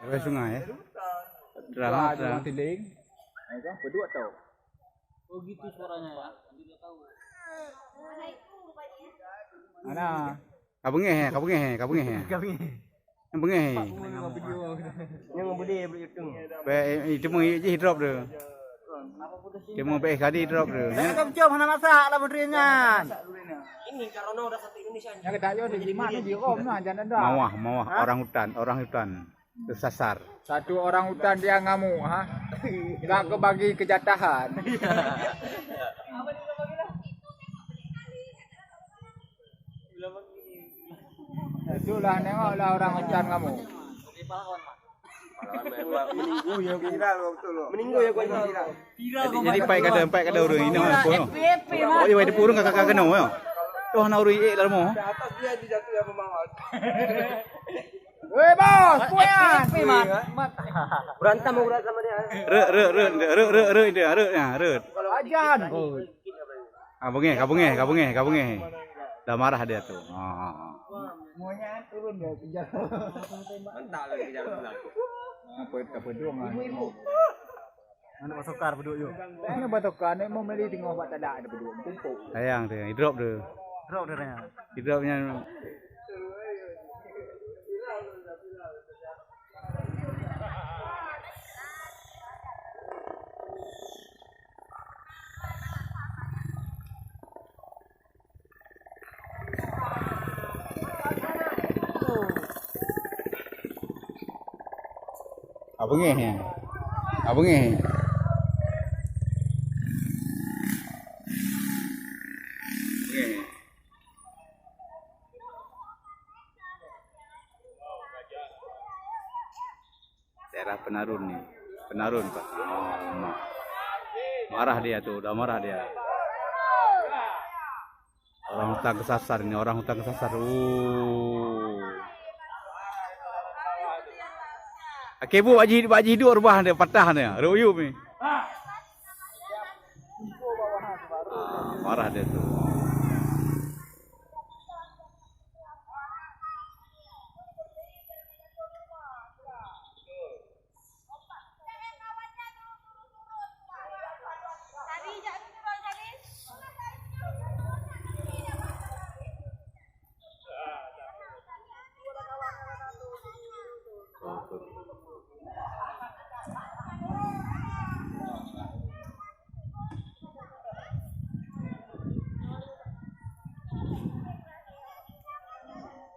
Dari sungai ya. Drama tiling. Itu berdua tau. Oh gitu suaranya ya. Nanti dia tahu. Mana? Kabungeh. Yang bengeh. Yang budi berhitung. Be itu mung iji drop tu. Dia mau be kadi drop tu. Kamu coba mana masak lah berdirian. Ini karena udah satu Indonesia. Yang kita ayo di mana di Rom nah jangan ada. Mawah orang hutan tersasar. Satu orang hutan dia ngamuk, ha? Nggak kebagi kejatahan. Itulah nengoklah orang hutan ngamuk. Meninggu ya viral betul loh. Meninggu ya gua viral. Jadi pai kada urang ini mah kono. Oh iya di purung kakak kena yo. Toh na urui dalam mo. Di atas dia dijatuh ya pemawat. Weh bos, puyan. Berantem mau sama dia. Re. Ajan. Kabungeh. Dah marah dia tuh. Semuanya turun dia kejar. Mantap lagi kejar pulang. Apa doang. Mana masukar berdua yuk. Ini batokan ini mau beli tengok buat tak ada berdua kumpul. Sayang tu, drop tu. Drop deranya. Dropnya Abungeh. Daerah Penarun Pak. Marah dia tuh, udah marah dia. Orang hutan kesasar. Kebu baji hidup rubah dia patah dia. Ruyup ni. Marah dia tu.